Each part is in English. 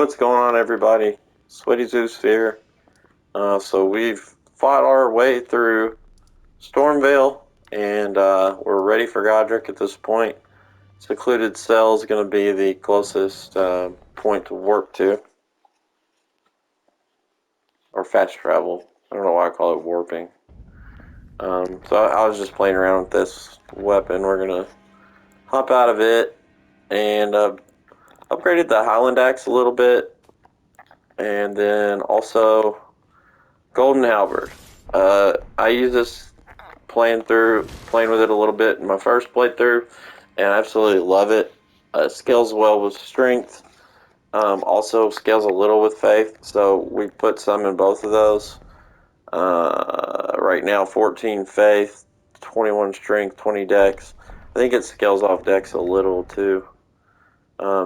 What's going on, everybody? Sweaty Zeus here. So we've fought our way through Stormveil, and we're ready for Godric at this point. Secluded Cell is going to be the closest point to warp to, or fast travel. I don't know why I call it warping. So I was just playing around with this weapon. We're going to hop out of it and upgraded the Highland Axe a little bit, and then also Golden Halberd. I use this playing with it a little bit in my first playthrough, and I absolutely love it. Scales well with strength. Also scales a little with faith, so we put some in both of those. Right now, 14 faith, 21 strength, 20 dex. I think it scales off dex a little too.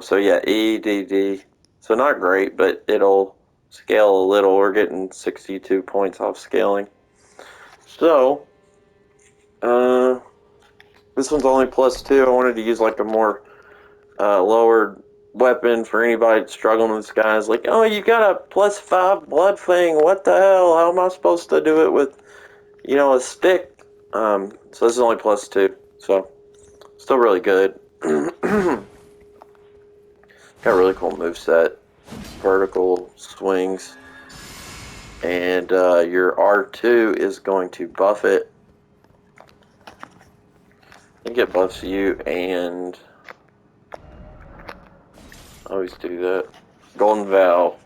So yeah, EDD. So not great, but it'll scale a little. We're getting 62 points off scaling. So, this one's only +2. I wanted to use like a more lowered weapon for anybody struggling with guys. Like, oh, you got a +5 blood thing. What the hell? How am I supposed to do it with, a stick? So this is only +2. So, still really good. Got a really cool moveset. Vertical swings. And your R2 is going to buff it. I think it buffs you and always do that. Golden Vow.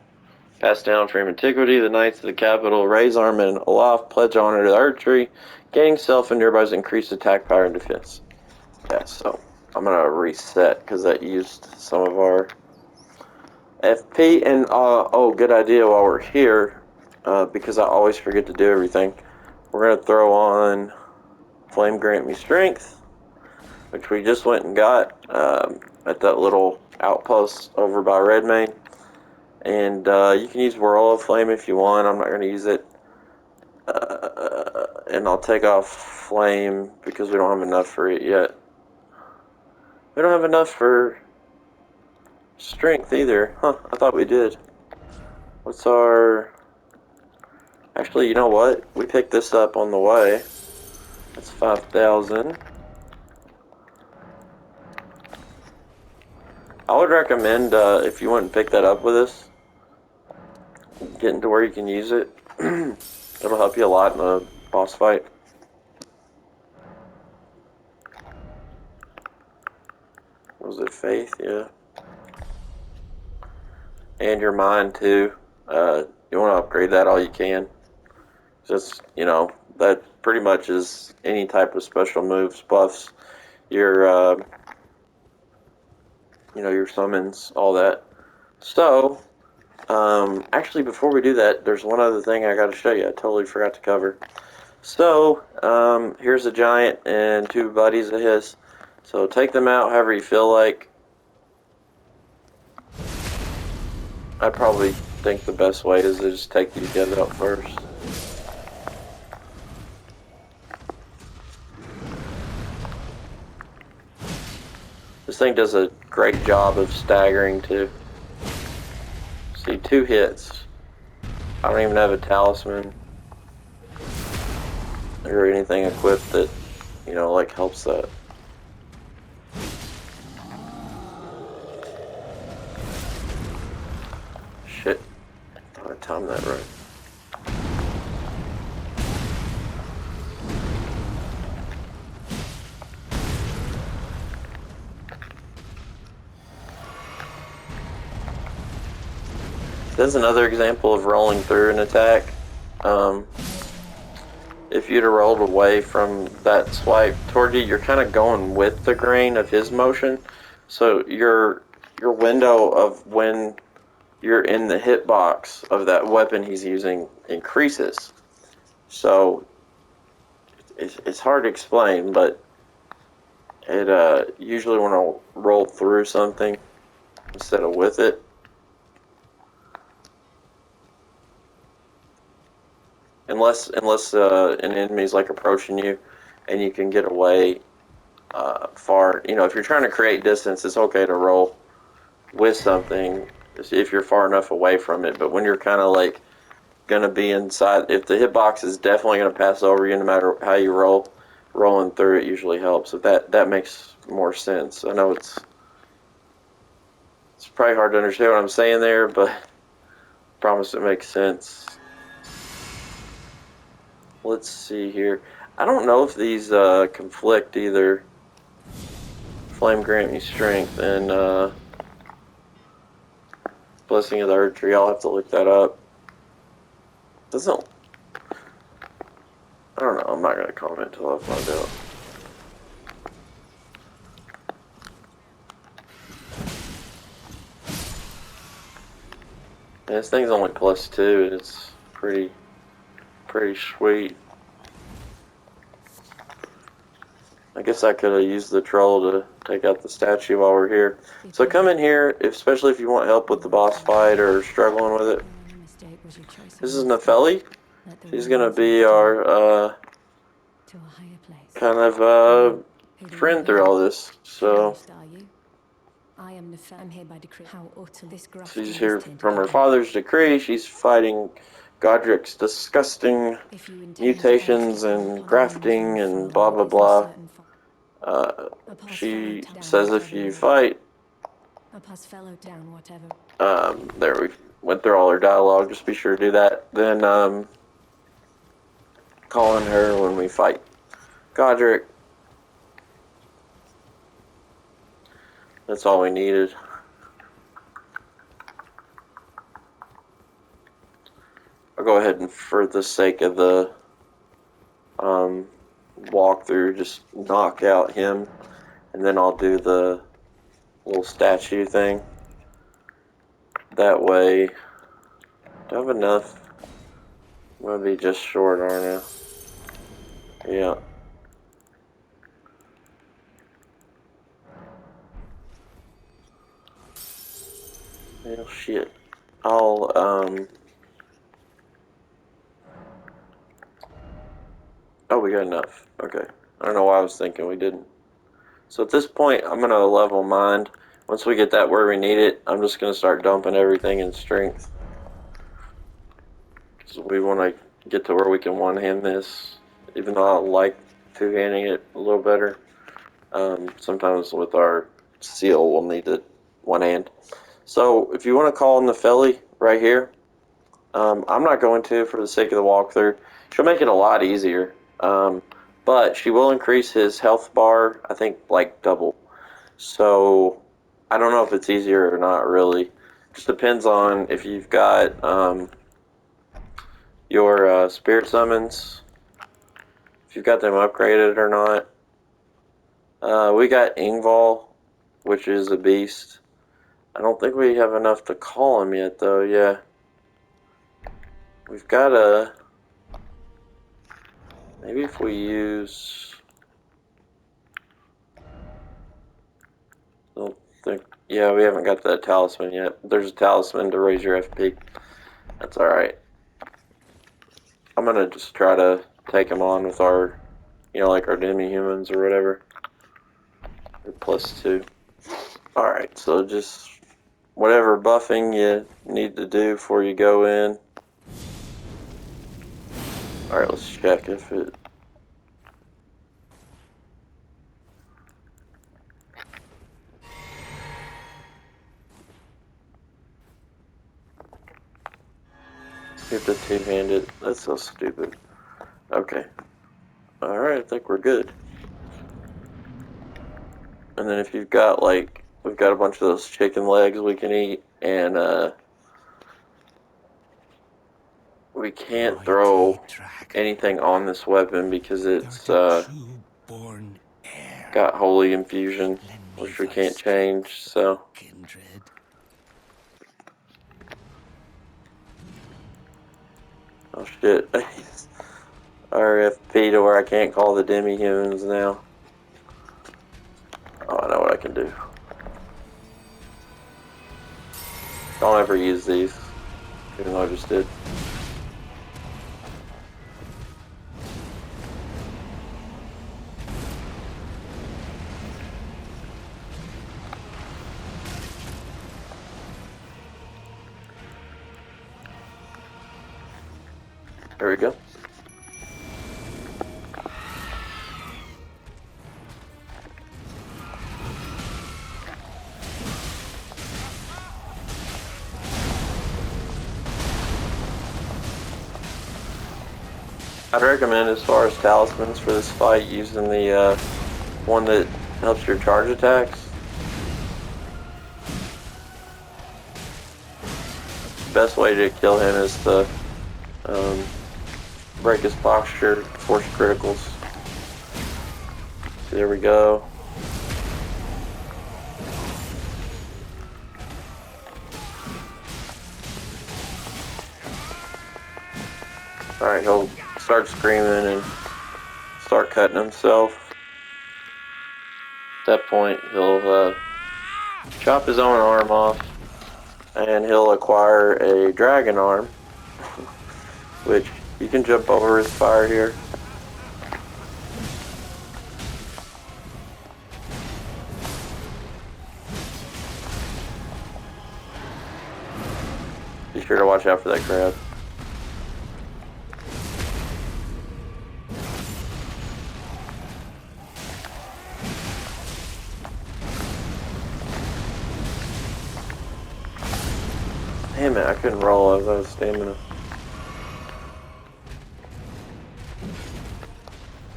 Passed down from antiquity, the knights of the capital raise arm and aloft, pledge honor to the archery, gaining self and nearby's increased attack power and defense. Yeah, so I'm gonna reset because that used some of our FP. And oh, good idea while we're here, because I always forget to do everything. We're gonna throw on Flame Grant Me Strength, which we just went and got at that little outpost over by Redmain. And you can use Whirl of Flame if you want. I'm not going to use it. And I'll take off Flame because we don't have enough for it yet. We don't have enough for Strength either. Huh, I thought we did. What's our... Actually, you know what? We picked this up on the way. That's 5,000. I would recommend, if you wouldn't pick that up with us, getting to where you can use it. It'll help you a lot in a boss fight. Was it Faith? Yeah. And your mind too. You want to upgrade that all you can. Just, that pretty much is any type of special moves, buffs, your, your summons, all that. So, actually, before we do that, there's one other thing I got to show you. I totally forgot to cover. So, here's a giant and 2 buddies of his. So take them out however you feel like. I probably think the best way is to just take these guys out first. This thing does a great job of staggering too. See, 2 hits. I don't even have a talisman or anything equipped that, like helps that. Shit. I thought I timed that right. This is another example of rolling through an attack. If you'd have rolled away from that swipe toward you, you're kind of going with the grain of his motion. So your window of when you're in the hitbox of that weapon he's using increases. So it's hard to explain, but it usually when I'll roll through something instead of with it. Unless an enemy's like approaching you and you can get away far. If you're trying to create distance, it's okay to roll with something if you're far enough away from it. But when you're kind of like gonna be inside, if the hitbox is definitely gonna pass over you no matter how you roll, rolling through it usually helps. If that makes more sense. I know it's probably hard to understand what I'm saying there, but I promise it makes sense. Let's see here. I don't know if these conflict either. Flame grant me strength and blessing of the archery. I'll have to look that up. Doesn't. I don't know. I'm not gonna comment until I find out. And this thing's only +2, and it's pretty sweet. I guess I could have used the troll to take out the statue while we're here. So come in here, especially if you want help with the boss fight or struggling with it. This is Nepheli. She's gonna be our kind of friend through all this. So she's here from her father's decree. She's fighting Godrick's disgusting mutations and grafting and blah blah blah. She says if you fight, there we went through all her dialogue, just be sure to do that. Then call on her when we fight Godric. That's all we needed. I'll go ahead and, for the sake of the walkthrough, just knock out him, and then I'll do the little statue thing. That way, do I have enough? I'm gonna be just short, aren't I? Yeah. Well, shit. I'll, oh, we got enough. Okay. I don't know why I was thinking we didn't. So at this point, I'm gonna level mind. Once we get that where we need it, I'm just gonna start dumping everything in strength. Because we want to get to where we can one-hand this. Even though I like two-handing it a little better. Sometimes with our seal, we'll need it one hand. So if you want to call on Nepheli right here, I'm not going to for the sake of the walkthrough. She'll make it a lot easier. But she will increase his health bar, I think, like double. So I don't know if it's easier or not, really. Just depends on if you've got your spirit summons, if you've got them upgraded or not. We got Ingval, which is a beast. I don't think we have enough to call him yet, though. Yeah. We've got a... Maybe if we use... I don't think... Yeah, we haven't got the talisman yet. There's a talisman to raise your FP. That's alright. I'm gonna just try to take him on with our... You know, like our demi-humans or whatever. They're +2. Alright, so just... Whatever buffing you need to do before you go in. Alright, let's check if it... You have to two-hand it. That's so stupid. Okay. Alright, I think we're good. And then if you've got, like... We've got a bunch of those chicken legs we can eat. And, we can't throw anything on this weapon because it's, got holy infusion, which we can't change, so... Oh shit. RFP to where I can't call the demi-humans now. Oh, I know what I can do. Don't ever use these, even though I just did. There we go. I'd recommend, as far as talismans for this fight, using the one that helps your charge attacks. The best way to kill him is to break his posture, force criticals. So there we go. Alright, he'll start screaming and start cutting himself. At that point, he'll chop his own arm off, and he'll acquire a dragon arm, which you can jump over his fire here. Be sure to watch out for that crab. Damn it, I couldn't roll as I was stamina.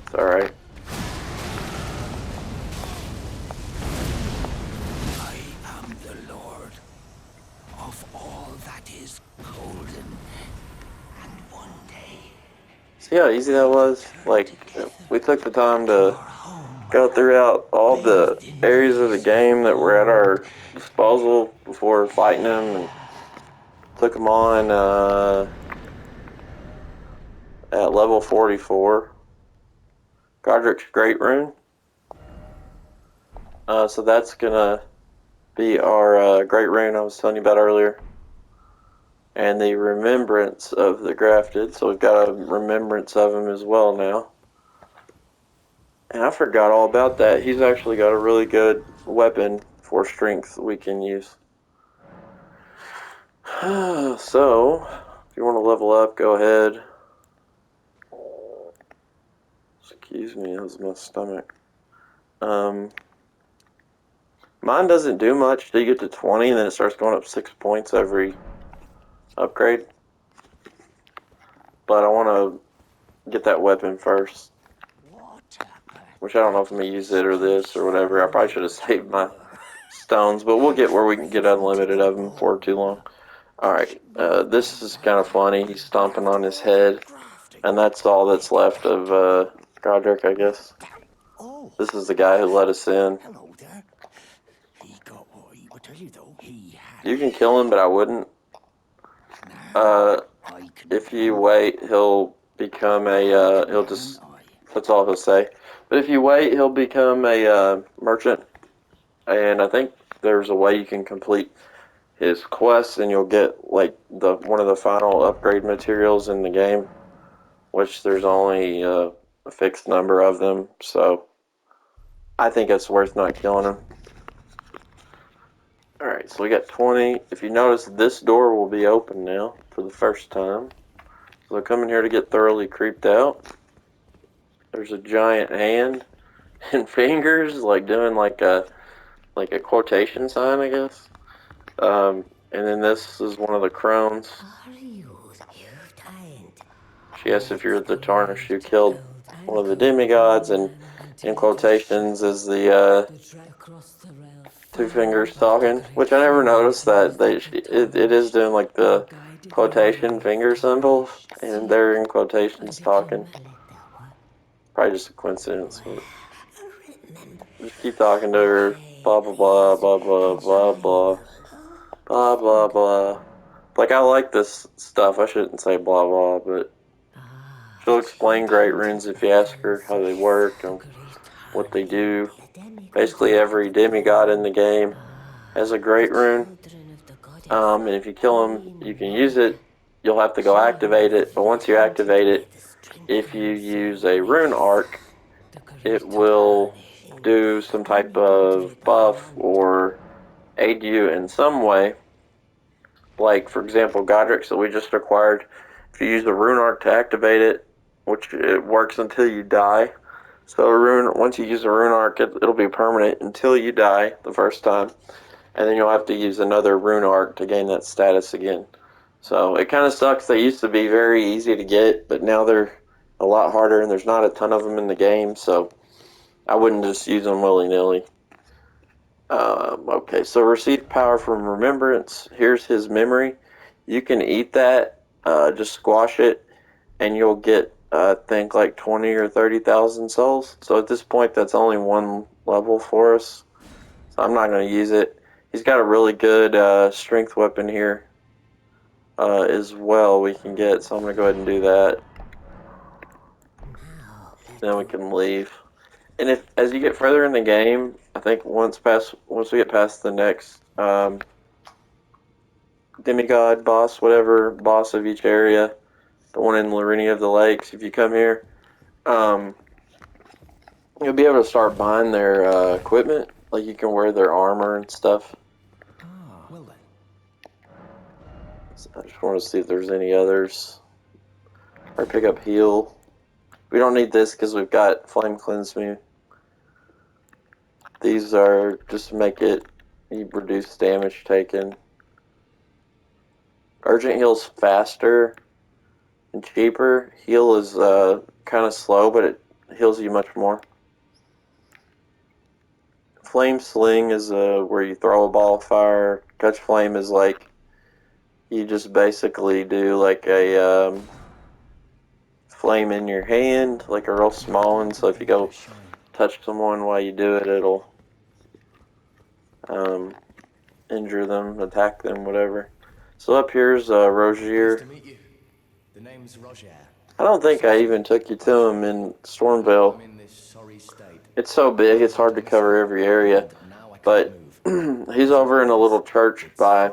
It's alright. I am the Lord of all that is golden, and one day... See how easy that was? Like, we took the time to go throughout all the areas of the game that were at our disposal before fighting him, and took him on at level 44. Godrick's Great Rune. So that's gonna be our Great Rune I was telling you about earlier. And the remembrance of the Grafted. So we've got a remembrance of him as well now. And I forgot all about that. He's actually got a really good weapon for strength we can use. So, if you want to level up, go ahead. Excuse me, that was my stomach. Mine doesn't do much till you get to 20, and then it starts going up 6 points every upgrade. But I want to get that weapon first. Which I don't know if I'm going to use it or this or whatever. I probably should have saved my stones, but we'll get where we can get unlimited of them before too long. Alright, this is kind of funny. He's stomping on his head, and that's all that's left of Godric, I guess. This is the guy who let us in. Hello there. He got what he would tell you though. He had... You can kill him, but I wouldn't. If you wait, he'll become a, he'll just, that's all he'll say. But if you wait, he'll become a merchant. And I think there's a way you can complete his quests, and you'll get like one of the final upgrade materials in the game, which there's only a fixed number of them. So I think it's worth not killing him. Alright, so we got 20. If you notice, this door will be open now for the first time. So I come in here to get thoroughly creeped out. There's a giant hand and fingers, like doing like a quotation sign, I guess. And then this is one of the crones. She asks if you're the Tarnish who killed one of the demigods, and in quotations is the two fingers talking, which I never noticed that it is doing like the quotation finger symbols, and they're in quotations talking. Probably just a coincidence. But just keep talking to her. Blah blah blah blah blah blah blah blah blah blah. Like, I like this stuff. I shouldn't say blah blah, but she'll explain Great Runes if you ask her how they work and what they do. Basically, every demigod in the game has a Great Rune. And if you kill him, you can use it. You'll have to go activate it. But once you activate it, if you use a rune arc, it will do some type of buff or aid you in some way. Like, for example, Godric, that we just acquired, If you use the rune arc to activate it, which it works until you die. So once you use the rune arc, it'll be permanent until you die the first time, and then you'll have to use another rune arc to gain that status again. So it kind of sucks. They used to be very easy to get, but now they're a lot harder, and there's not a ton of them in the game. So I wouldn't just use them willy-nilly. Okay, so receive power from remembrance. Here's his memory. You can eat that, just squash it, and you'll get, I think, like 20 or 30,000 souls. So at this point, that's only one level for us. So I'm not going to use it. He's got a really good strength weapon here as well we can get. So I'm going to go ahead and do that. Then we can leave. And if as you get further in the game, I think once we get past the next demigod boss, whatever boss of each area, the one in Larinia of the Lakes, if you come here, you'll be able to start buying their equipment. Like you can wear their armor and stuff. Ah, well then. So I just want to see if there's any others. Or pick up heal. We don't need this because we've got Flame Cleanse Me. These are just to make it you reduce damage taken. Urgent heal's faster and cheaper. Heal is kind of slow, but it heals you much more. Flame Sling is where you throw a ball of fire. Touch Flame is like you just basically do like a flame in your hand, like a real small one. So if you go touch someone while you do it, it'll injure them, attack them, whatever. So up here's Rogier. Nice to meet you. The name's Rogier. I don't think I even took you to him in Stormveil. I'm in this sorry state. It's so big, it's hard to cover every area. But he's over in a little church by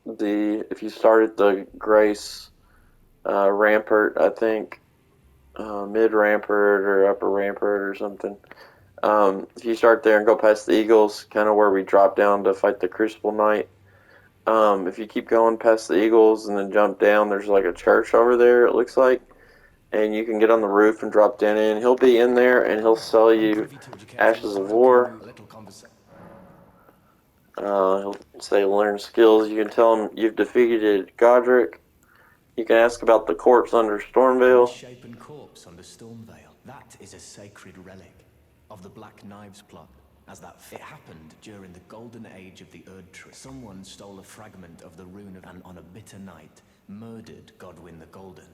if you start at the Grace Rampart, I think, mid Rampart or upper Rampart or something. If you start there and go past the Eagles, kind of where we drop down to fight the Crucible Knight. If you keep going past the Eagles and then jump down, there's like a church over there, it looks like. And you can get on the roof and drop down in. He'll be in there and he'll sell you Ashes of War. He'll say learn skills. You can tell him you've defeated Godric. You can ask about the corpse under Stormveil. Misshapen corpse under Stormveil. That is a sacred relic of the Black Knives plot. As that it happened during the golden age of the Erdtree. Someone stole a fragment of the rune and on a bitter night murdered Godwyn the Golden.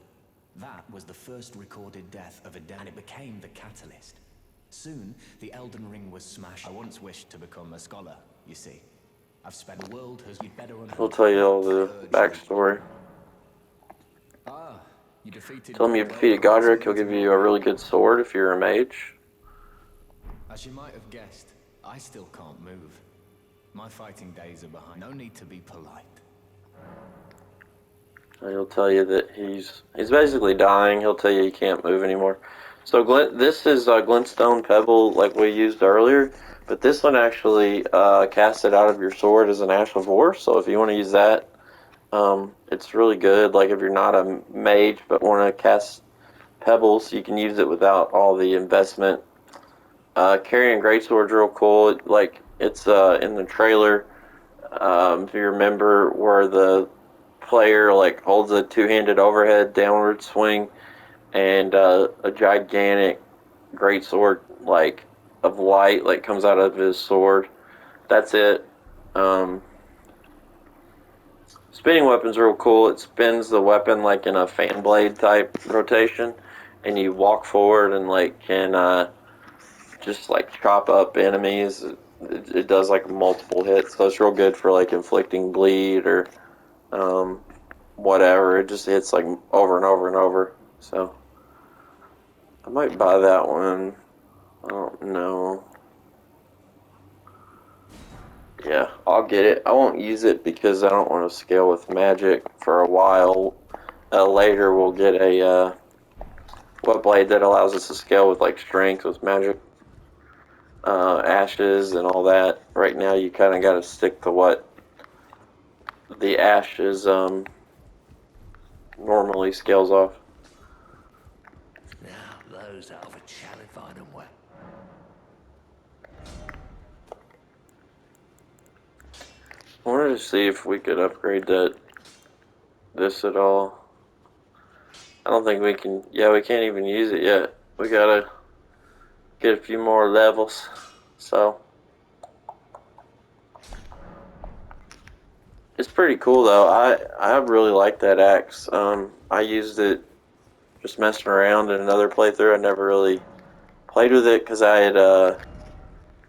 That was the first recorded death of a Dan. It became the catalyst. Soon, the Elden Ring was smashed. I once wished to become a scholar, you see. I've spent the world has you'd better He'll tell you all the backstory. Ah, you defeated. Tell him you defeated Godric. He'll give you a really good sword if you're a mage. As you might have guessed, I still can't move. My fighting days are behind. No need to be polite. He'll tell you that he's basically dying. He'll tell you he can't move anymore. So this is Glintstone Pebble like we used earlier, but this one actually casts it out of your sword as an Ash of War. So if you want to use that, it's really good. Like if you're not a mage but want to cast pebbles, you can use it without all the investment. Carrying Greatsword's real cool. It's in the trailer. If you remember where the player like holds a two-handed overhead downward swing and a gigantic greatsword like of light like comes out of his sword. That's it. Spinning weapon's real cool. It spins the weapon like in a fan blade type rotation, and you walk forward and like can just like chop up enemies. It does like multiple hits, so it's real good for like inflicting bleed or whatever. It just hits like over and over and over. So I might buy that one. I don't know. Yeah, I'll get it. I won't use it because I don't want to scale with magic for a while. Later we'll get a wet blade that allows us to scale with like strength with magic. Ashes and all that. Right now you kind of got to stick to what the ashes normally scales off. Now, those that have a challenge find them well. I wanted to see if we could upgrade this at all. I don't think we can. Yeah, we can't even use it yet. We gotta get a few more levels. So it's pretty cool though. I really like that axe. I used it just messing around in another playthrough. I never really played with it because I had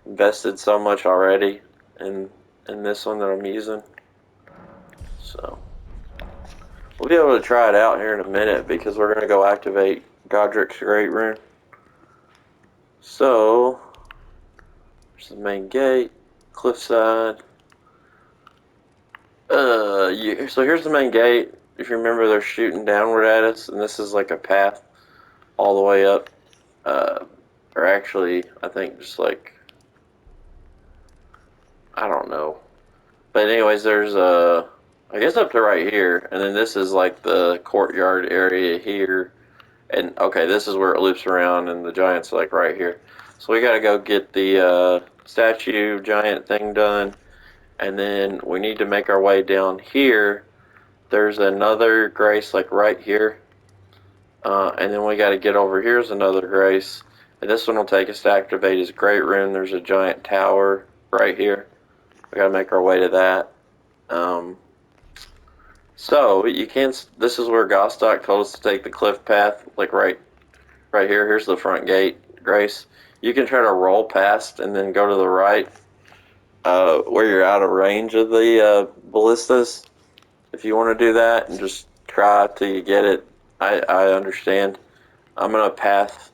invested so much already in this one that I'm using. So we'll be able to try it out here in a minute because we're gonna go activate Godrick's Great Rune. So there's the main gate, cliffside. So here's the main gate. If you remember, they're shooting downward at us, and this is like a path all the way up. Or actually, I think just like, I don't know. But anyways, there's I guess up to right here, and then this is like the courtyard area here. And okay, this is where it loops around, and the giant's like right here. So we gotta go get the statue giant thing done, and then we need to make our way down here. There's another grace like right here, and then we got to get over here's another grace, and this one will take us to activate his great rune. There's a giant tower right here. We got to make our way to that. So you can. This is where Gostock told us to take the cliff path, like right here. Here's the front gate, Grace. You can try to roll past and then go to the right, where you're out of range of the ballistas. If you want to do that and just try till you get it, I understand. I'm going to path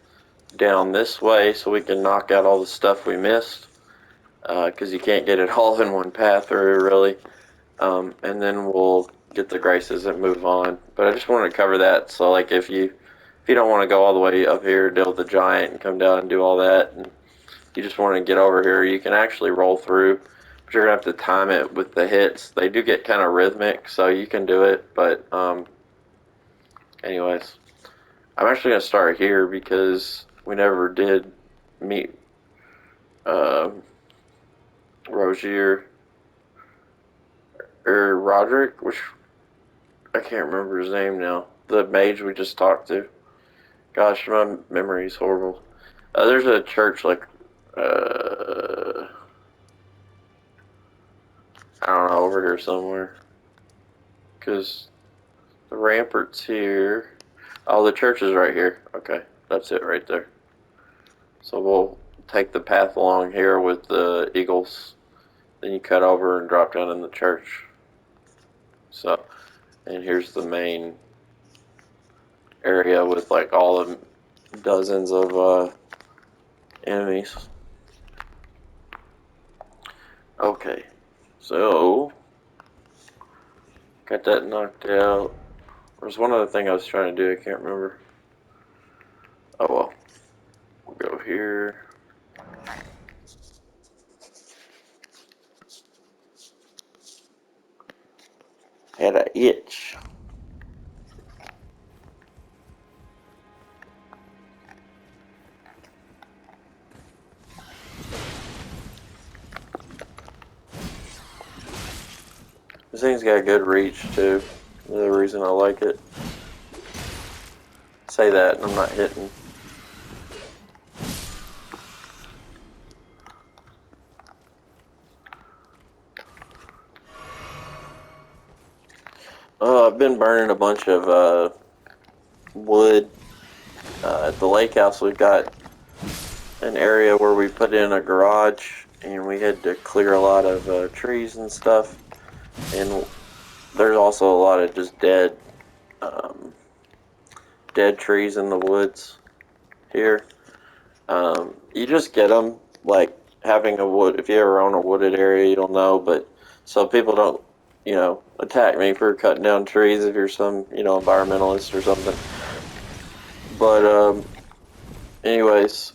down this way so we can knock out all the stuff we missed, because you can't get it all in one path, or really. And then we'll get the graces and move on. But I just wanted to cover that. So like if you don't want to go all the way up here, deal with the giant, and come down and do all that, and you just want to get over here, you can actually roll through. But you're going to have to time it with the hits. They do get kind of rhythmic, so you can do it. But anyways, I'm actually going to start here because we never did meet Rogier or Roderick, which I can't remember his name now. The mage we just talked to. Gosh, my memory's horrible. There's a church like I don't know, over here somewhere. Because the rampart's here. Oh, the church is right here. Okay, that's it right there. So we'll take the path along here with the eagles. Then you cut over and drop down in the church. So, and here's the main area with like all the dozens of enemies. Okay, so got that knocked out. There's one other thing I was trying to do, I can't remember. Oh well. We'll go here. Had an itch. This thing's got good reach too. Another reason I like it. Say that and I'm not hitting. I've been burning a bunch of wood. At the lake house we've got an area where we put in a garage, and we had to clear a lot of trees and stuff. And there's also a lot of just dead trees in the woods here. You just get them, like having a wood, if you ever own a wooded area, you'll know, but so people don't, attack me for cutting down trees if you're some, environmentalist or something. But, anyways,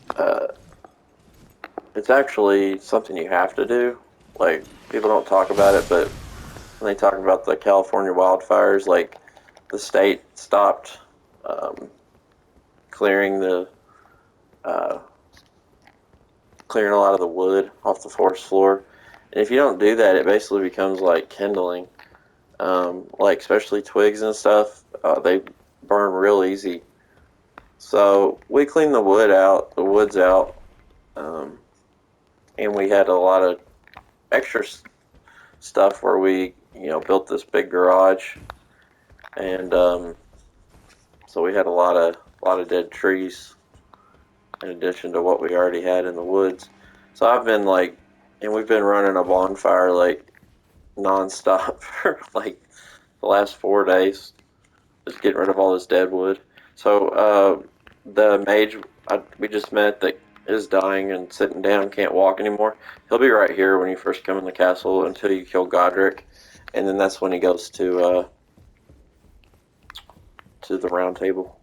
it's actually something you have to do. Like, people don't talk about it, but when they talk about the California wildfires, like, the state stopped clearing clearing a lot of the wood off the forest floor. And if you don't do that, it basically becomes like kindling. Like especially twigs and stuff, they burn real easy. So we cleaned the woods out, and we had a lot of extra stuff where we, built this big garage, and so we had a lot of dead trees in addition to what we already had in the woods. So I've been and we've been running a bonfire like nonstop for like the last 4 days, just getting rid of all this dead wood. So the mage we just met that is dying and sitting down, can't walk anymore. He'll be right here when you first come in the castle until you kill Godric, and then that's when he goes to the round table.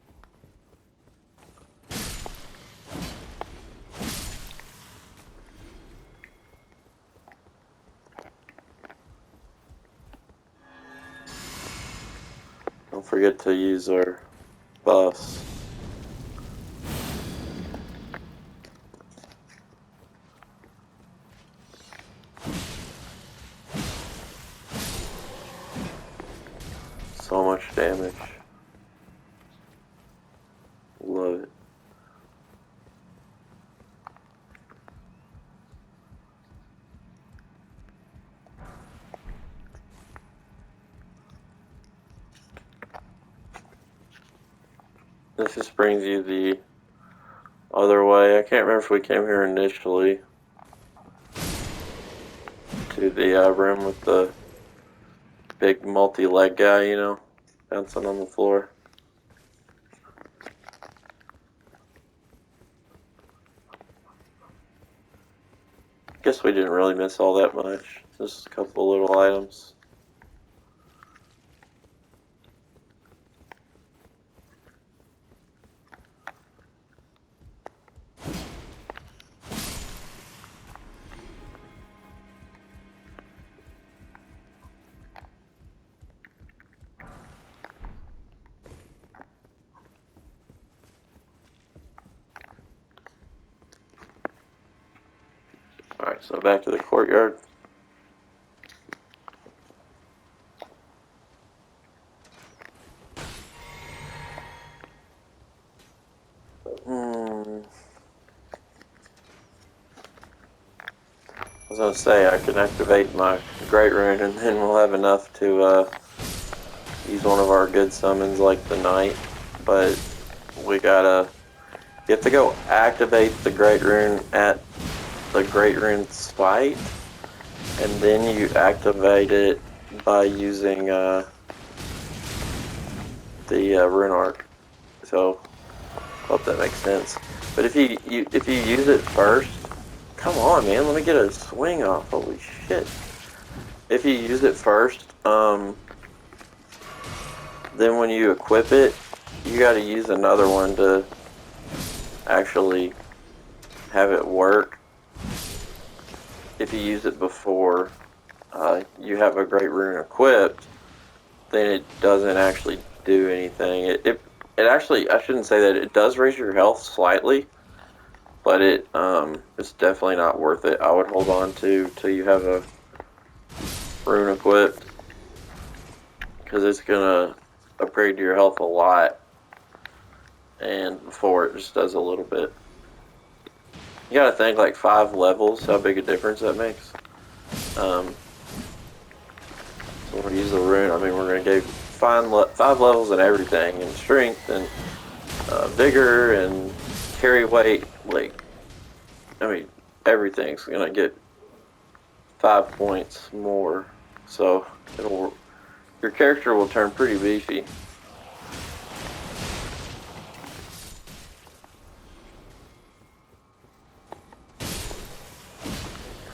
Don't forget to use our buffs. So much damage. Love it. This just brings you the other way. I can't remember if we came here initially to the room with the big multi-leg guy, bouncing on the floor. Guess we didn't really miss all that much. Just a couple of little items. Alright, so back to the courtyard. I was going to say I can activate my Great Rune and then we'll have enough to use one of our good summons like the Knight, but you have to go activate the Great Rune at the Great Rune site, and then you activate it by using the Rune Arc. So, hope that makes sense. But if you use it first, come on, man, let me get a swing off. Holy shit! If you use it first, then when you equip it, you got to use another one to actually have it work. If you use it before you have a Great Rune equipped, then it doesn't actually do anything. It actually, I shouldn't say that, it does raise your health slightly, but it's definitely not worth it. I would hold on till you have a rune equipped, because it's gonna upgrade your health a lot, and before it just does a little bit. You gotta think like 5 levels, how big a difference that makes. So when we use the rune, I mean, we're gonna give 5 levels in everything, and strength, and vigor, and carry weight. Everything's gonna get 5 points more. So your character will turn pretty beefy.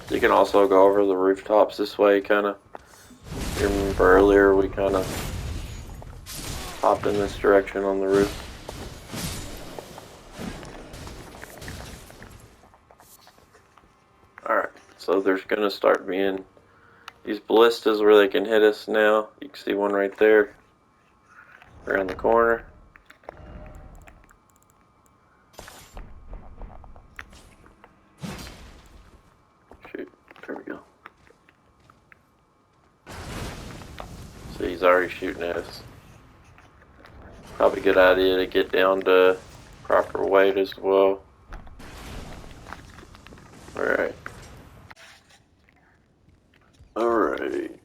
You can also go over the rooftops this way, kind of. You remember earlier we kind of hopped in this direction on the roof. Alright, so there's going to start being these ballistas where they can hit us now. You can see one right there. around the corner. Shoot, there we go. So he's already shooting at us. Probably a good idea to get down to proper weight as well. Alright. Alright.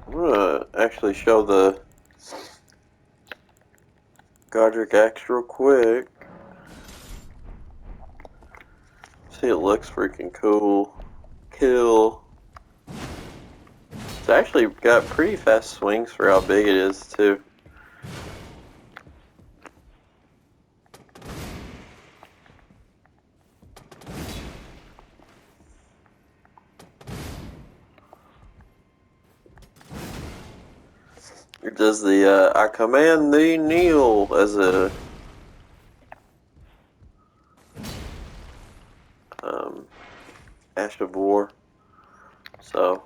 I'm gonna actually show the Godric X real quick. See, it looks freaking cool. Kill. It's actually got pretty fast swings for how big it is, too. It does the, I command thee kneel as a, Ash of War. So.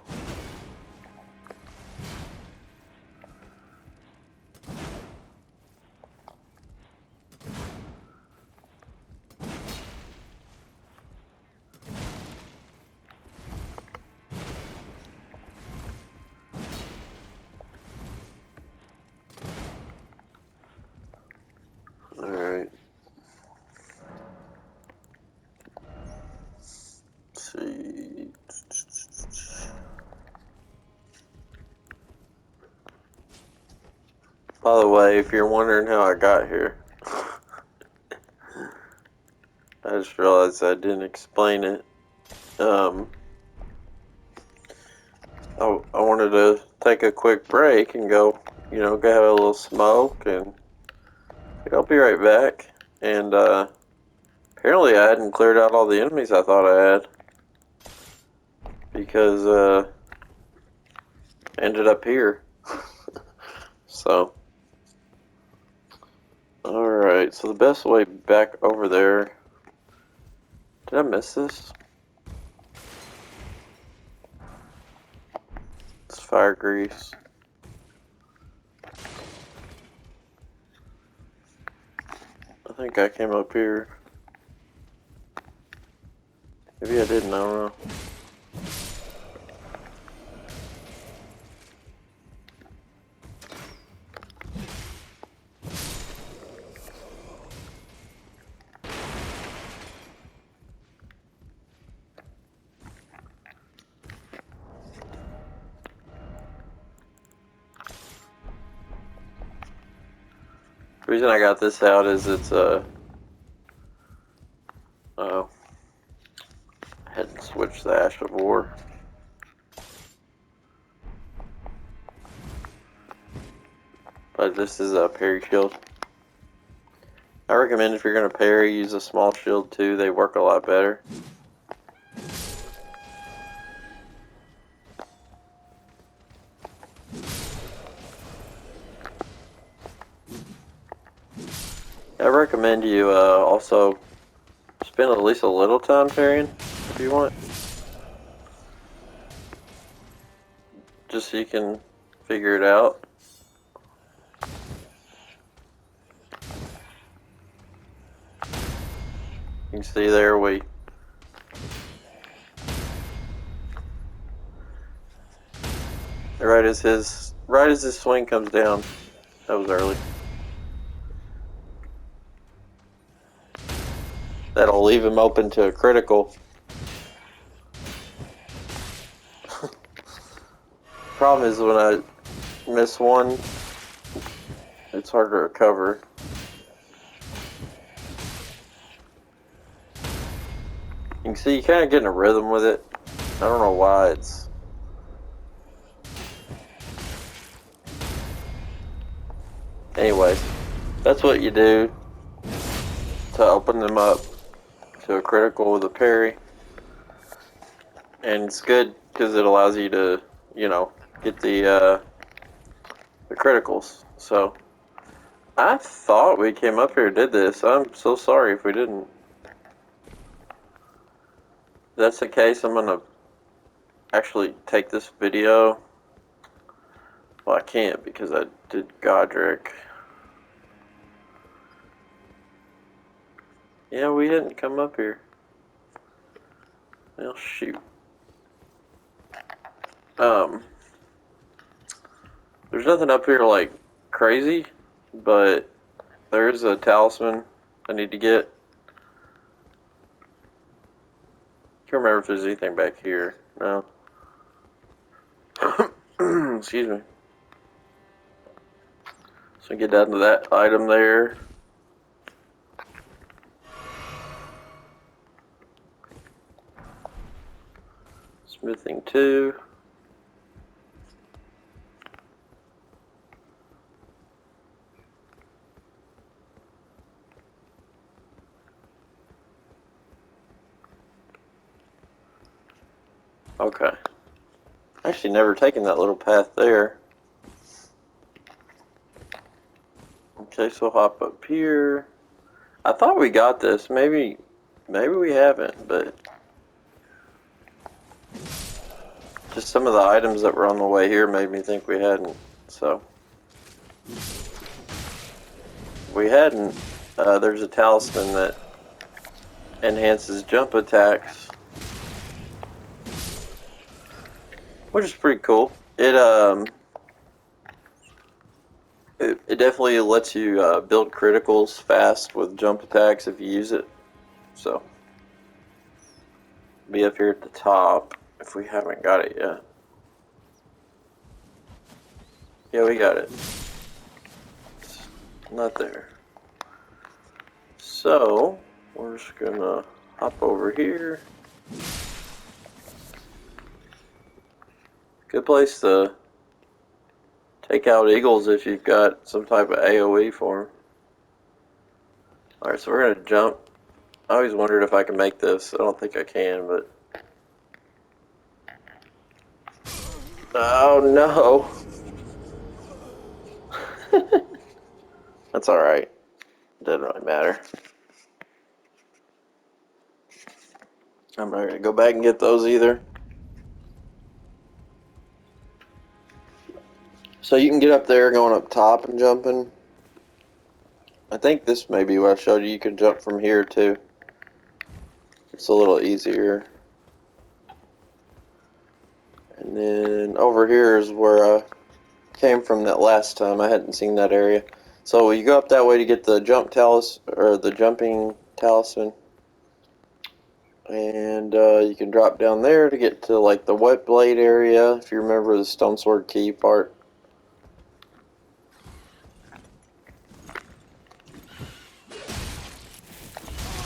Alright. Let's see. By the way, if you're wondering how I got here, I just realized I didn't explain it. I wanted to take a quick break and go, go have a little smoke, and I'll be right back. And apparently I hadn't cleared out all the enemies I thought I had, because I ended up here. So, alright, so the best way back over there. Did I miss this? It's fire grease. I think I came up here. Maybe I didn't, I don't know. The reason I got this out is it's I had to switch the Ash of War. But this is a parry shield. I recommend if you're gonna parry, use a small shield too. They work a lot better. I recommend you also spend at least a little time parrying if you want. Just so you can figure it out. You can see there right as his swing comes down. That was early. That'll leave him open to a critical. Problem is when I miss one, it's hard to recover. You can see you kind of get in a rhythm with it. I don't know why it's... Anyways, that's what you do to open them up to a critical with a parry. And it's good because it allows you to, get the criticals. So, I thought we came up here and did this. I'm so sorry if we didn't. If that's the case, I'm gonna actually take this video Well, I can't because I did Godric. Yeah, we didn't come up here. Well, shoot. There's nothing up here like crazy, but there's a talisman I need to get. Can't remember if there's anything back here. No. Excuse me. So get down to that item there. Smithing 2. Okay. Actually never taken that little path there. Okay, so hop up here. I thought we got this. Maybe we haven't, but just some of the items that were on the way here made me think we hadn't. So we hadn't. There's a talisman that enhances jump attacks, which is pretty cool. It definitely lets you build criticals fast with jump attacks if you use it. So be up here at the top if we haven't got it yet. Yeah, we got it. It's not there. So we're just gonna hop over here. Good place to take out eagles if you've got some type of AoE for them. Alright, so we're gonna jump. I always wondered if I can make this. I don't think I can, but... Oh no! That's alright. Doesn't really matter. I'm not gonna go back and get those either. So you can get up there going up top and jumping. I think this may be what I showed you. You can jump from here too. It's a little easier. And then over here is where I came from that last time. I hadn't seen that area. So you go up that way to get the jump or the jumping talisman. And you can drop down there to get to like the wet blade area, if you remember the stone sword key part.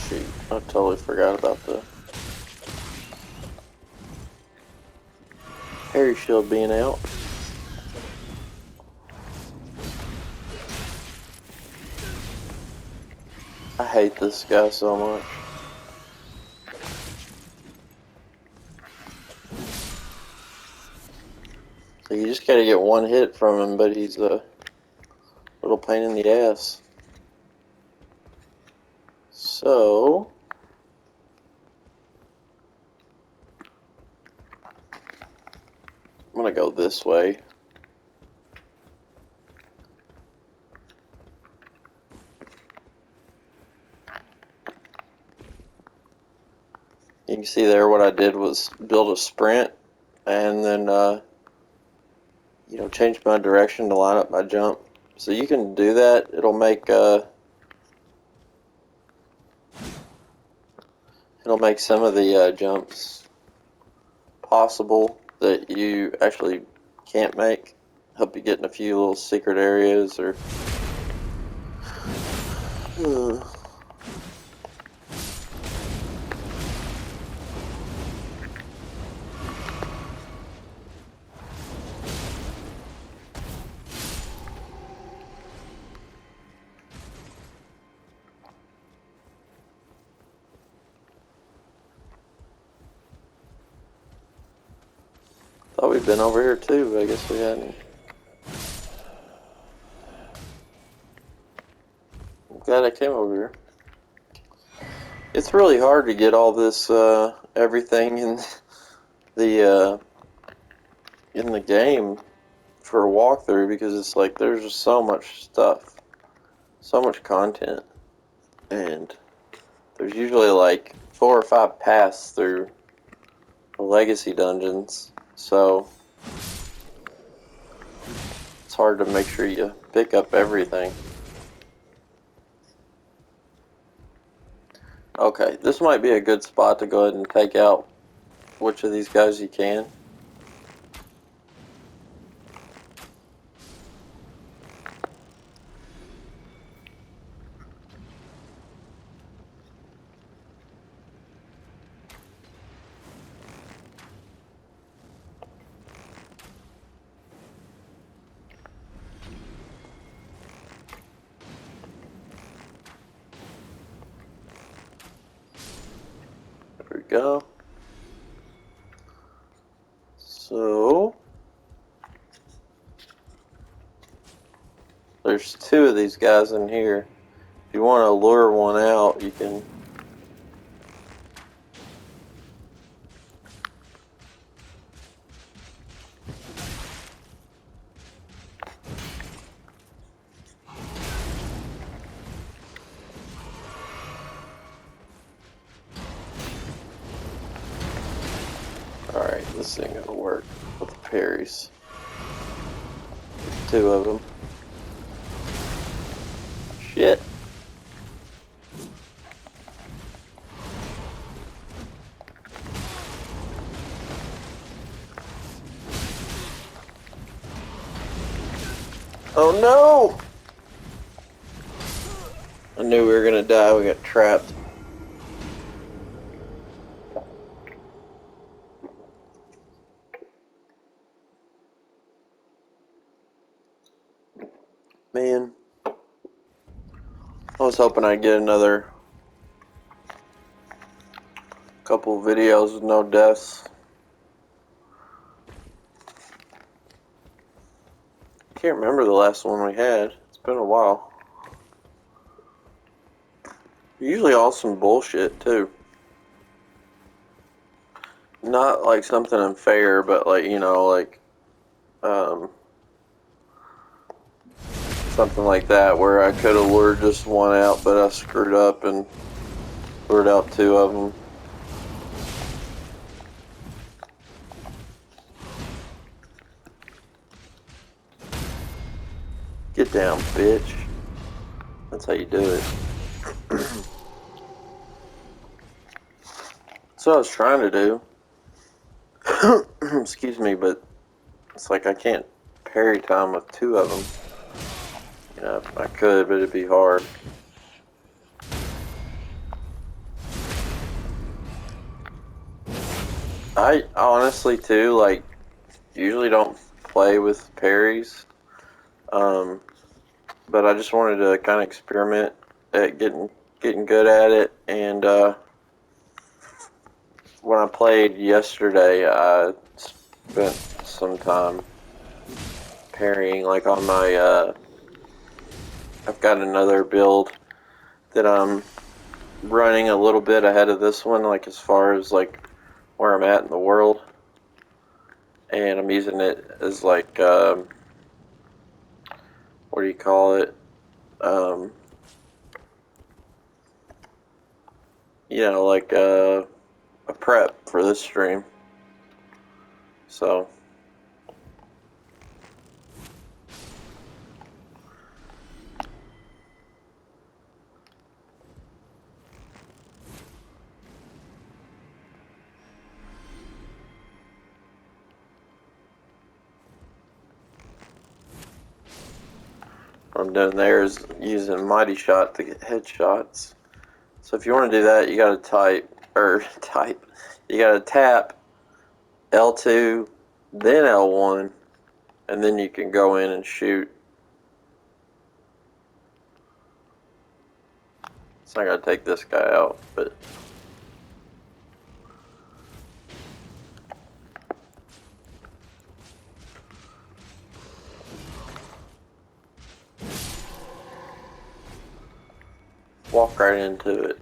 Shoot, I totally forgot about the Harry shield being out. I hate this guy so much. So you just gotta get one hit from him, but he's a little pain in the ass. So I'm gonna go this way. You can see there what I did was build a sprint and then you know, change my direction to line up my jump. So you can do that. It'll make some of the jumps possible that you actually can't make. Help you get in a few little secret areas or thought we'd been over here too, but I guess we hadn't. I'm glad I came over here. It's really hard to get all this in the game for a walkthrough because it's like there's just so much stuff, so much content, and there's usually like 4 or 5 paths through the legacy dungeons, so it's hard to make sure you pick up everything. Okay, this might be a good spot to go ahead and take out which of these guys you can. There we go. So there's 2 of these guys in here. If you want to lure one out, you can. Alright, this ain't gonna work with the parries. 2 of them. Shit. Oh no! I knew we were gonna die, we got trapped. Man, I was hoping I'd get another couple videos with no deaths. Can't remember the last one we had. It's been a while. Usually all some bullshit too. Not like something unfair, but like, you know, like something like that where I could have lured just one out, but I screwed up and lured out 2 of them. Get down, bitch. That's how you do it. That's what I was trying to do. Excuse me, but it's like I can't parry time with 2 of them. You know, I could, but it'd be hard. I honestly, too, like, usually don't play with parries. But I just wanted to kind of experiment at getting good at it. And when I played yesterday, I spent some time parrying, like on my, I've got another build that I'm running a little bit ahead of this one, like as far as like where I'm at in the world. And I'm using it as like, what do you call it? You know, like a prep for this stream. So what I'm doing there is using Mighty Shot to get headshots. So if you want to do that, you gotta you gotta tap L2, then L1, and then you can go in and shoot. So I gotta take this guy out, but walk right into it.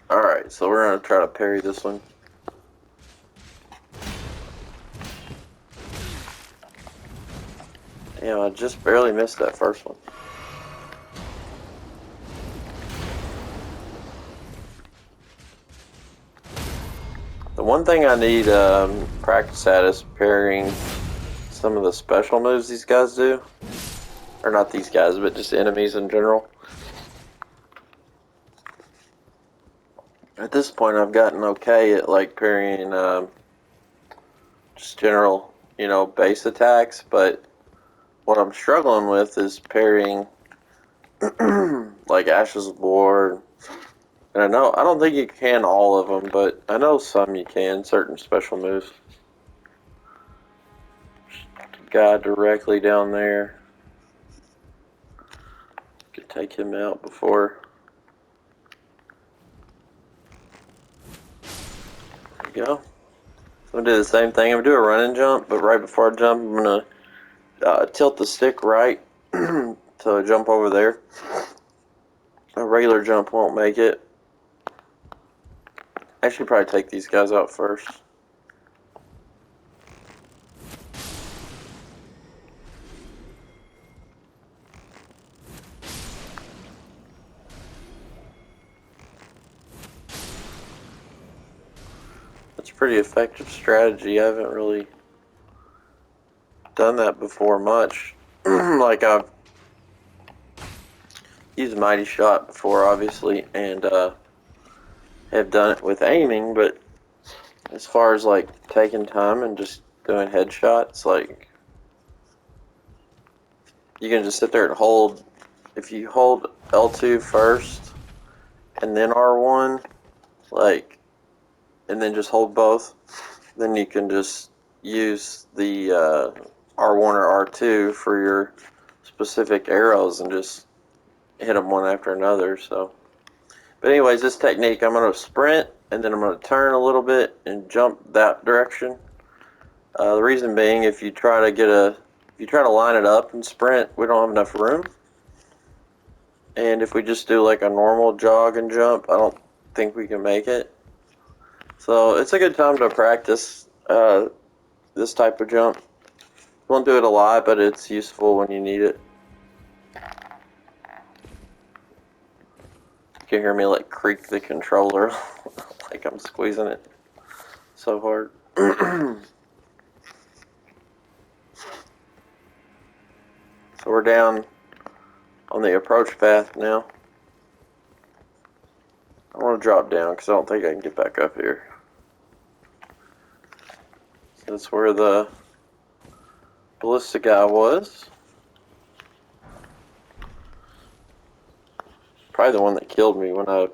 Alright, so we're gonna try to parry this one. Damn, I just barely missed that first one. The one thing I need practice at is parrying some of the special moves these guys do. Or not these guys, but just enemies in general. At this point, I've gotten okay at like parrying just general, you know, base attacks, but what I'm struggling with is parrying like Ashes of War. And I don't think you can all of them, but I know some you can, certain special moves. Guy directly down there. Could take him out before. There you go. I'm going to do the same thing. I'm going to do a run and jump, but right before I jump, I'm going to tilt the stick right to jump over there. A regular jump won't make it. I should probably take these guys out first. That's a pretty effective strategy. I haven't really done that before much. Like I've used Mighty Shot before, obviously, and have done it with aiming, but as far as like taking time and just doing headshots, like you can just sit there and hold. If you hold L2 first and then R1, like, and then just hold both, then you can just use the R1 or R2 for your specific arrows and just hit them one after another. So, but anyways, this technique, I'm going to sprint and then I'm going to turn a little bit and jump that direction. The reason being, if you try to line it up and sprint, we don't have enough room. And if we just do like a normal jog and jump, I don't think we can make it. So it's a good time to practice this type of jump. Won't do it a lot, but it's useful when you need it. You can hear me like creak the controller like I'm squeezing it so hard. So we're down on the approach path now. I want to drop down because I don't think I can get back up here. So that's where the ballista guy was. Probably the one that killed me when I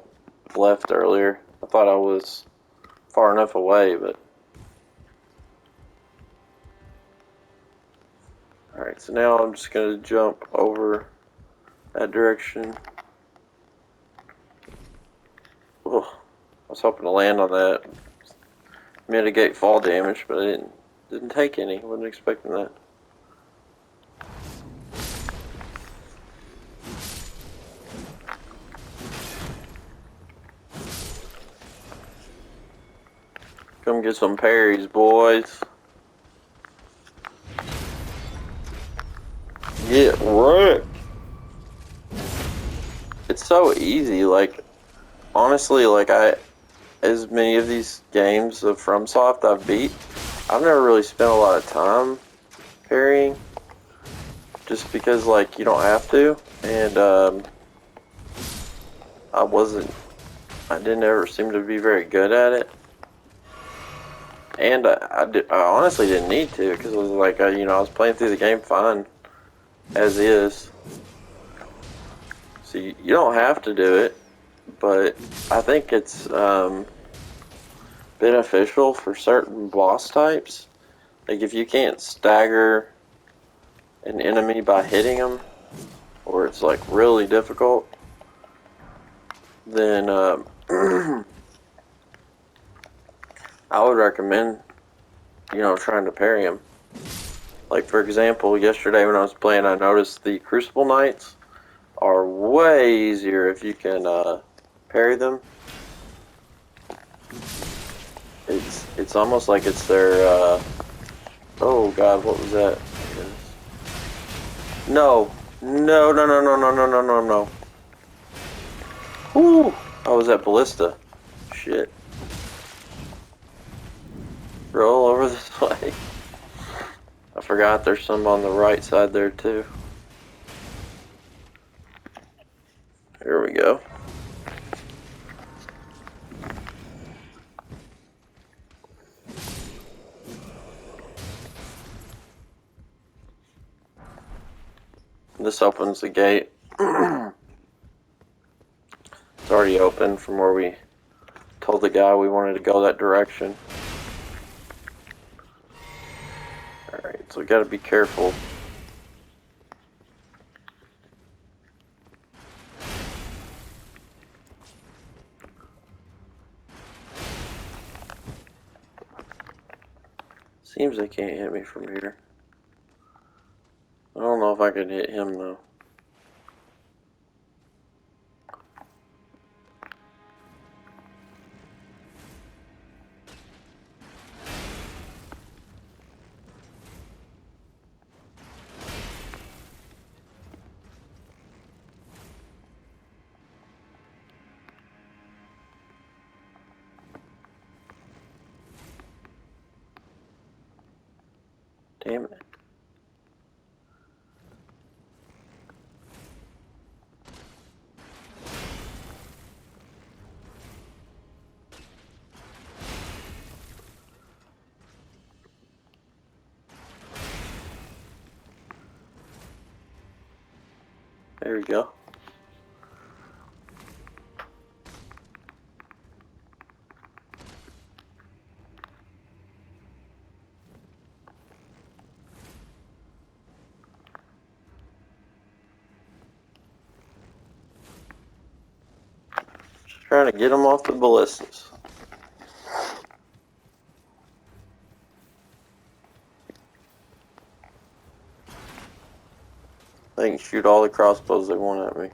left earlier. I thought I was far enough away, but... Alright, so now I'm just going to jump over that direction. Oh, I was hoping to land on that. Mitigate fall damage, but I didn't take any. Wasn't expecting that. Come get some parries, boys. Get wrecked. It's so easy, like, honestly, like, as many of these games of FromSoft I've beat, I've never really spent a lot of time parrying, just because, like, you don't have to, and, I didn't ever seem to be very good at it, and I honestly didn't need to, because it was like, I was playing through the game fine, as is. So you don't have to do it, but I think it's beneficial for certain boss types. Like if you can't stagger an enemy by hitting them, or it's like really difficult, then I would recommend, trying to parry them. Like for example, yesterday when I was playing, I noticed the Crucible Knights are way easier if you can parry them. It's almost like it's their oh god, what was that? No. No, no, no, no, no, no, no, no, no. Whoo! I was at Ballista. Shit. Roll over this way. I forgot there's some on the right side there too. Here we go. This opens the gate. It's already open from where we told the guy we wanted to go that direction. Alright, so we gotta be careful. Seems they can't hit me from here. I don't know if I can hit him though. Damn it. There we go. Just trying to get them off the ballistas. They can shoot all the crossbows they want at me.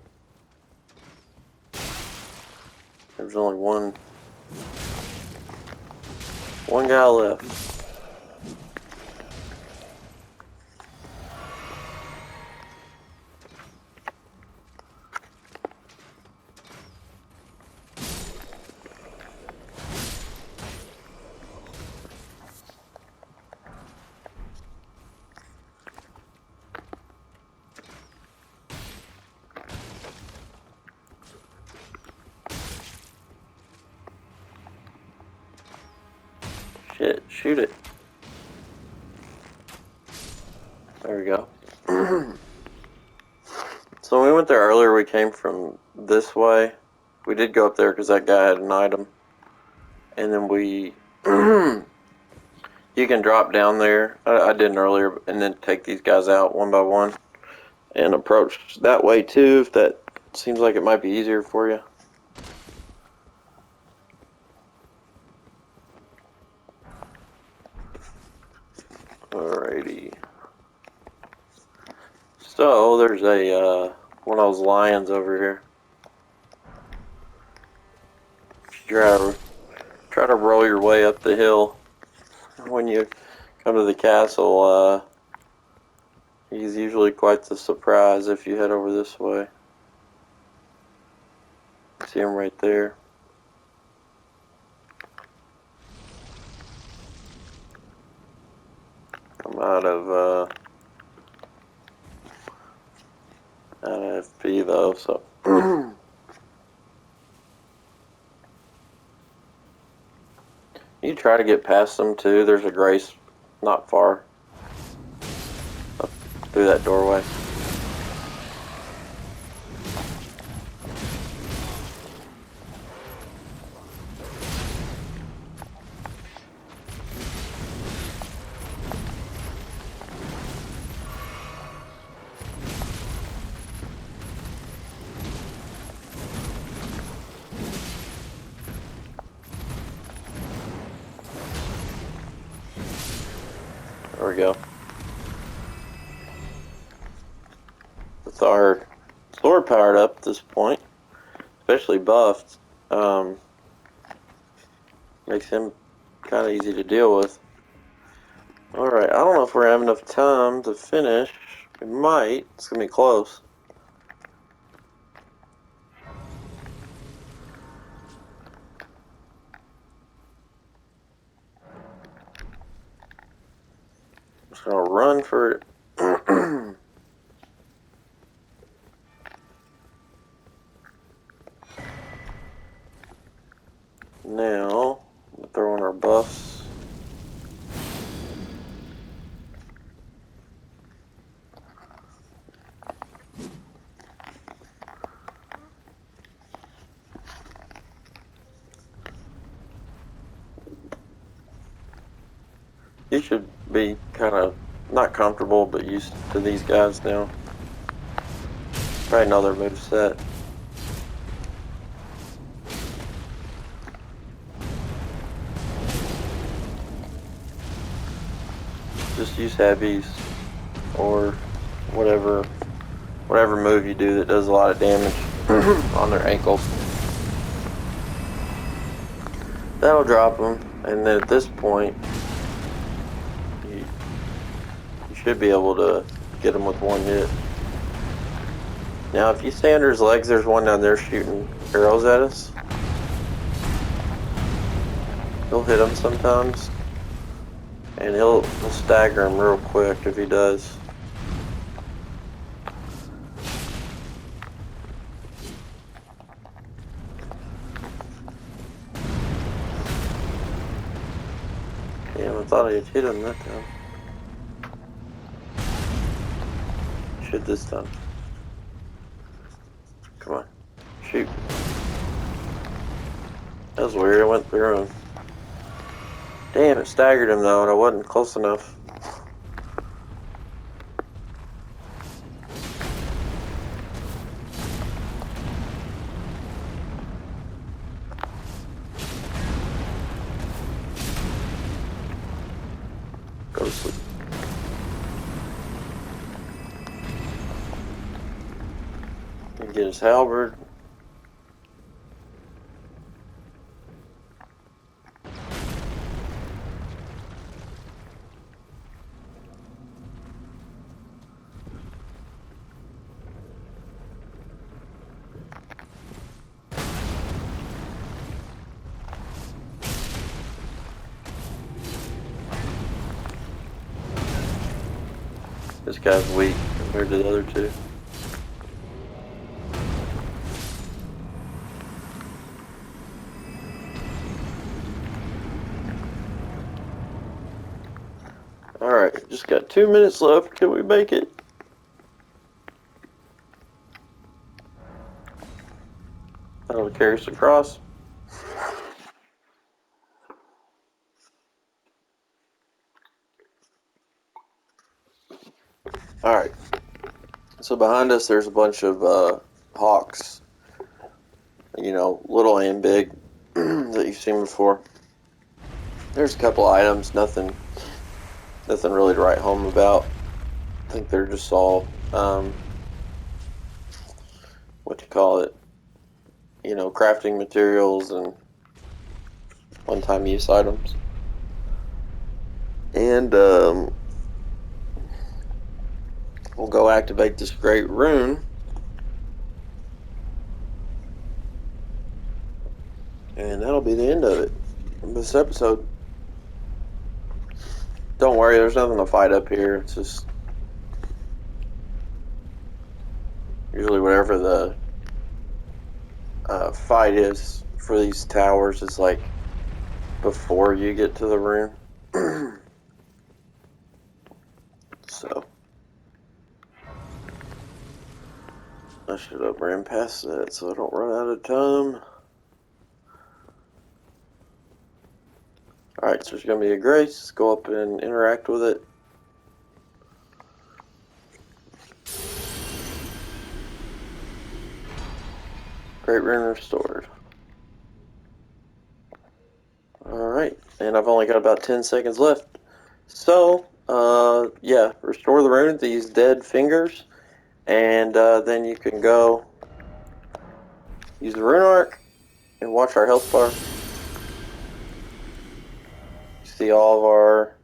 There's only one guy left. Shit, shoot it. There we go. So when we went there earlier, we came from this way. We did go up there because that guy had an item. And then we... you can drop down there. I didn't earlier, and then take these guys out one by one. And approach that way too, if that seems like it might be easier for you. Alrighty. So there's a one of those lions over here. Try to roll your way up the hill. When you come to the castle, he's usually quite the surprise if you head over this way. See him right there. I'm out of FP though, so you try to get past them too. There's a grace not far up through that doorway. There we go. With our sword powered up at this point, especially buffed, makes him kind of easy to deal with. Alright, I don't know if we're having enough time to finish, It might. It's gonna be close. Just gonna run for it. Now, throw in our buffs. You should be kind of not comfortable, but used to these guys now. Probably another moveset. Just use heavies or whatever move you do that does a lot of damage on their ankles. That'll drop them, and then at this point, you should be able to get them with one hit. Now, if you stay under his legs, there's one down there shooting arrows at us. He'll hit him sometimes, and he'll stagger him real quick if he does. Damn, I thought I had hit him that time. Shoot this time. Come on. Shoot. That was weird, I went through him. Damn, it staggered him though, and I wasn't close enough. Go to sleep. And get his halberd. This guy's weak compared to the other two. Alright, just got 2 minutes left. Can we make it? That'll carry us across. Alright. So behind us there's a bunch of hawks. You know, little and big that you've seen before. There's a couple items, nothing really to write home about. I think they're just all what you call it, you know, crafting materials and one-time use items. And we'll go activate this great rune. And that'll be the end of it. This episode. Don't worry, there's nothing to fight up here. It's just usually whatever the fight is for these towers is like before you get to the rune. So I should have ran past that so I don't run out of time. Alright, so there's going to be a grace. Let's go up and interact with it. Great rune restored. Alright, and I've only got about 10 seconds left. So, yeah, restore the rune with these dead fingers. And then you can go use the rune arc and watch our health bar. See all of our